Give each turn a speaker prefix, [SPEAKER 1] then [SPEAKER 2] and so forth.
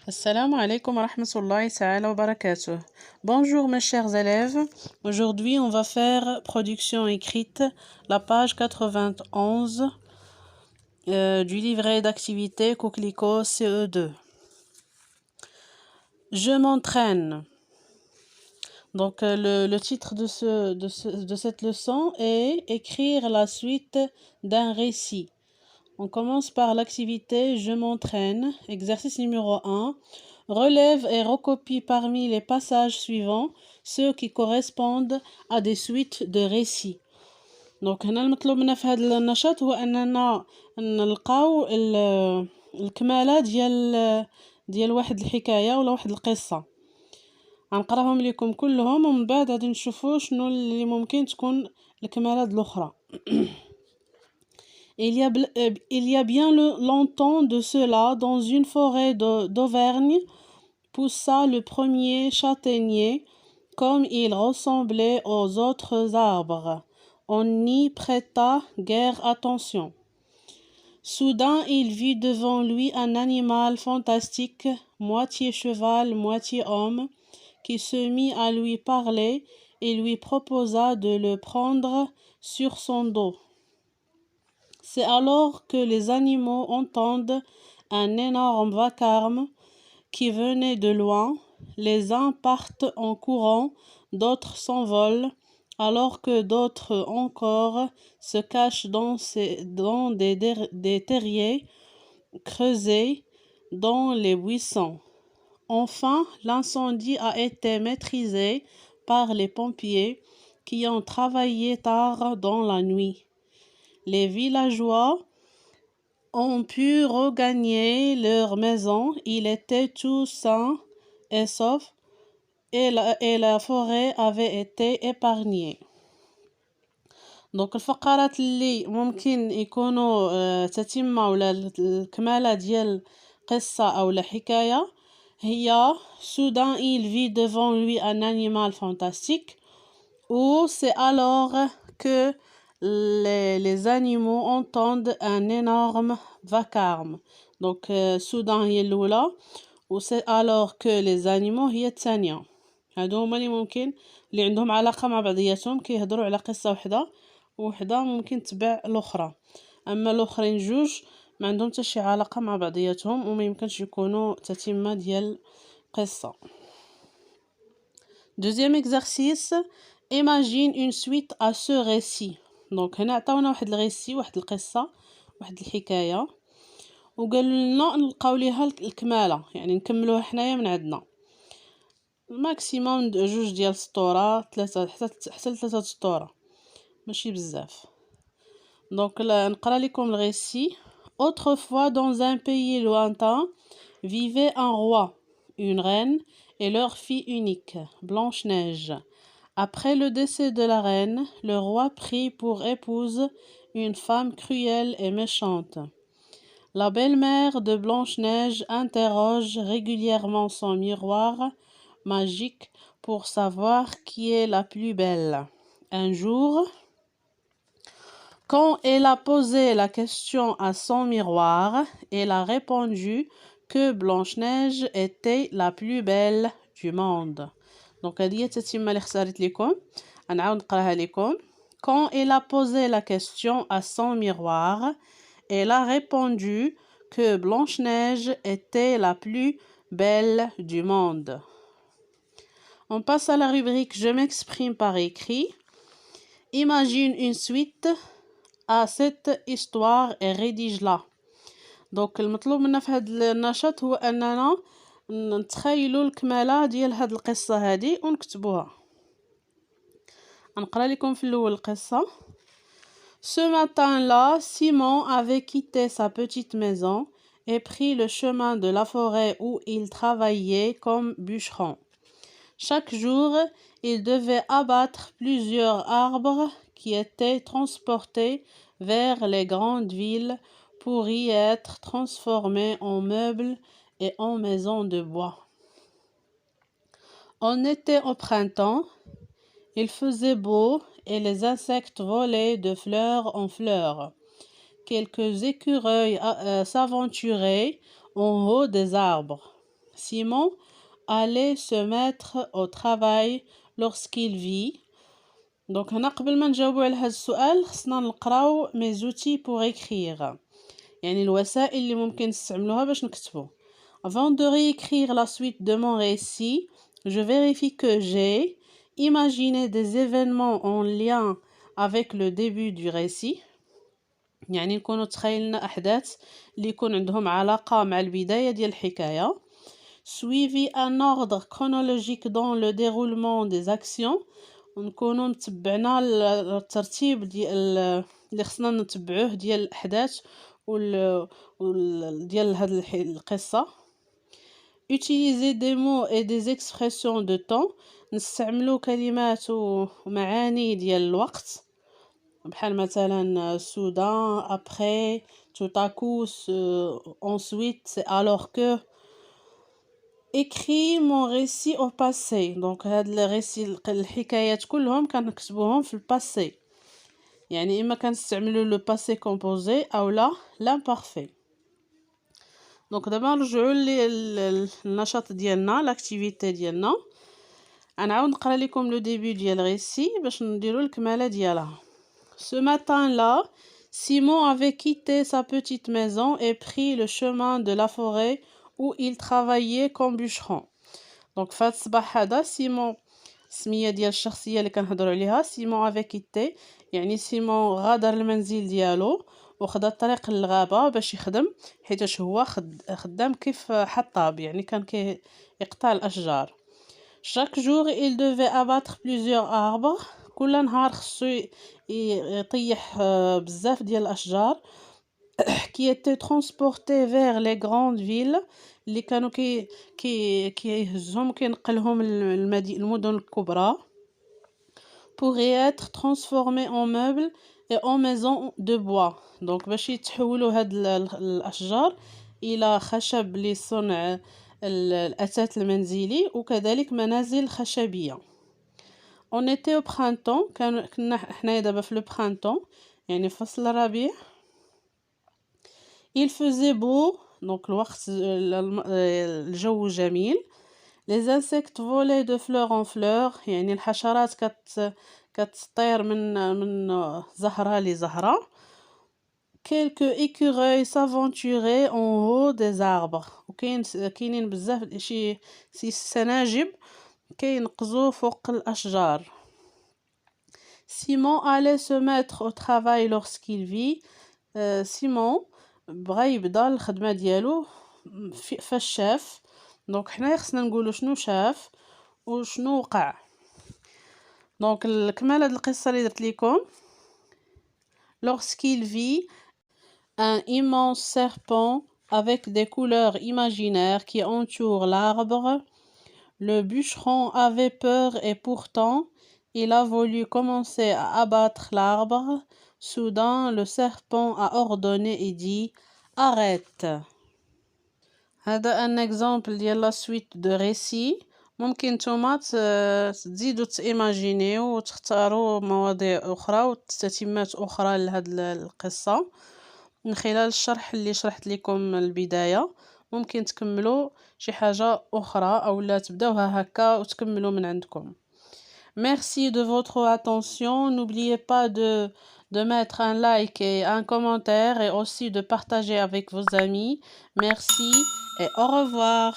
[SPEAKER 1] Assalamu alaikum wa rahmatullahi ta'ala wa barakatuh. Bonjour mes chers élèves. Aujourd'hui, on va faire production écrite, la page 91 du livret d'activité Coquelicot CE2. Je m'entraîne. Donc, le titre de cette leçon est écrire la suite d'un récit. On commence par l'activité Je m'entraîne. Exercice numéro 1. Relève et recopie parmi les passages suivants ceux qui correspondent à des suites de récits. Donc هنا المطلوب منا في هذا النشاط هو أننا نلقاو الكمالة ديال واحد الحكاية ولا واحد القصة. غنقراهم لكم كلهم ومن بعد غادي نشوفوا شنو اللي ممكن تكون الكمالات الأخرى. Il y a bien longtemps de cela, dans une forêt d'Auvergne, poussa le premier châtaignier, comme il ressemblait aux autres arbres. On n'y prêta guère attention. Soudain, il vit devant lui un animal fantastique, moitié cheval, moitié homme, qui se mit à lui parler et lui proposa de le prendre sur son dos. C'est alors que les animaux entendent un énorme vacarme qui venait de loin. Les uns partent en courant, d'autres s'envolent, alors que d'autres encore se cachent dans des terriers creusés dans les buissons. Enfin, l'incendie a été maîtrisé par les pompiers qui ont travaillé tard dans la nuit. Les villageois ont pu regagner leur maison. Il était tout sain et sauf et la forêt avait été épargnée. Donc الفقرات اللي ممكن يكونوا تتمة ولا الكمالة ديال قصة أو حكاية هي soudain il vit devant lui un animal fantastique ou c'est alors que les animaux entendent un énorme vacarme. Donc soudain هي الأولى و c'est alors que les animaux هي الثانية. هادو هما اللي ممكن اللي عندهم علاقة مع بعضياتهم كيهضروا على قصة وحدة ممكن تبع الأخرى. أما الأخرين جوج ما عندهم حتى شي علاقة مع بعضياتهم وما يمكنش يكونوا تتمة ديال قصة. Deuxième exercice. Imagine une suite à ce récit. دونك هنا عطاونا واحد الغيسي واحد القصة واحد الحكاية وقالوا لنا نلقاو ليها الكمالة يعني نكملوها حنايا من عندنا ماكسيموم جوج ديال سطورة ثلاثة حتى ثلاثة سطورة ماشي بزاف. دونك نقرا لكم الغيسي. Autrefois dans un pays lointain vivait un roi, une reine et leur fille unique, Blanche-Neige. Après le décès de la reine, le roi prit pour épouse une femme cruelle et méchante. La belle-mère de Blanche-Neige interroge régulièrement son miroir magique pour savoir qui est la plus belle. Un jour, quand elle a posé la question à son miroir, elle a répondu que Blanche-Neige était la plus belle du monde. Donc هذه هي التتمة اللي اختارت لكم غنعاود نقراها لكم. Quand elle a posé la question à son miroir, elle a répondu que Blanche-Neige était la plus belle du monde. On passe à la rubrique Je m'exprime par écrit. Imagine une suite à cette histoire et rédige-la. Donc المطلوب منا في هذا النشاط هو أننا نتخيلوا الكمالة ديال هاد القصة هادي ونكتبوها. نقرا لكم في الأول القصة. Ce matin-là, Simon avait quitté sa petite maison et pris le chemin de la forêt où il travaillait comme bûcheron. Chaque jour, il devait abattre plusieurs arbres qui étaient transportés vers les grandes villes pour y être transformés en meubles et en maisons de bois. On était au printemps, il faisait beau et les insectes volaient de fleur en fleur. Quelques écureuils s'aventuraient en haut des arbres. Simon allait se mettre au travail lorsqu'il vit. Donc هنا قبل ما نجاوبوا على هذا السؤال خصنا نقراو mes outils pour écrire. يعني الوسائل اللي ممكن نستعملوها باش نكتبو. Avant de réécrire la suite de mon récit, je vérifie que j'ai imaginé des événements en lien avec le début du récit. يعني نكونوا تخيلنا أحداث اللي يكون عندهم علاقة مع البداية ديال الحكاية. Suivi un ordre chronologique dans le déroulement des actions. ونكونوا متبعنا الترتيب ديال اللي خصنا نتبعوه ديال الأحداث ديال هاد القصة. Utiliser des mots et des expressions de temps. نستعملوا كلمات ومعاني ديال الوقت بحال مثلا soudain, après, tout à coup, ensuite, alors que. Écris mon récit au passé. Donc هاد الريسي الحكايات كلهم كنكتبوهم في الباسي. يعني إما كنستعملوا لو باسي كومبوزي أو لا l'imparfait. دونك دابا نرجعوا للنشاط ديالنا لاكتيفيتي ديالنا. غنعاود نقرا لكم لو ديبي ديال الريسي باش نديروا الكماله ديالها. Ce matin-là, Simon avait quitté sa petite maison et pris le chemin de la forêt où il travaillait comme bûcheron. Donc فهاد الصباح هذا سيمون السميه ديال الشخصيه اللي كنهضروا عليها سيمون افي كيتي يعني سيمون غادر المنزل ديالو وخدا الطريق للغابه باش يخدم حيتاش هو خدام كيف حطاب يعني كان كيقطع الاشجار. Chaque jour il devait abattre plusieurs arbres. كل نهار خصو يطيح بزاف ديال الاشجار qui étaient transportés vers les grandes villes اللي كانوا كيهزهم كينقلهم المدن الكبرى pour y être transformés en meubles et en maisons de bois. donc باش يتحولوا هاد الاشجار الى خشب لصنع الاثاث المنزلي وكذلك منازل خشبيه. on était au printemps كنا حنايا دابا في لو printemps يعني فصل الربيع. il faisait beau donc الوقت الجو جميل. les insectes volaient de fleur en fleur يعني الحشرات كتطير من زهرة لزهرة. quelques écureuils s'aventuraient en haut des arbres وكاينين بزاف شي سناجب كينقزوا فوق الأشجار. Simon allait se mettre au travail lorsqu'il vit. Simon بغا يبدا الخدمه ديالو فاش شاف. دونك حنايا خصنا نقولوا شنو شاف وشنو وقع. دونك الكمال هاد القصه اللي درت لكم. lorsqu'il vit un immense serpent avec des couleurs imaginaires qui entourent l'arbre. Le bûcheron avait peur et pourtant il a voulu commencer à abattre l'arbre. Soudain, le serpent a ordonné et dit arrête. هذا ان اكزامبل ديال لا سويت دو ريسي. ممكن نتوما تزيدوا تيماجينيو وتختاروا مواضيع اخرى وتتمات اخرى لهاد القصه من خلال الشرح اللي شرحت لكم البدايه. ممكن تكملوا شي حاجه اخرى او لا تبداوها هكا وتكملوا من عندكم. Merci de votre attention. N'oubliez pas de mettre un like et un commentaire et aussi de partager avec vos amis. Merci et au revoir.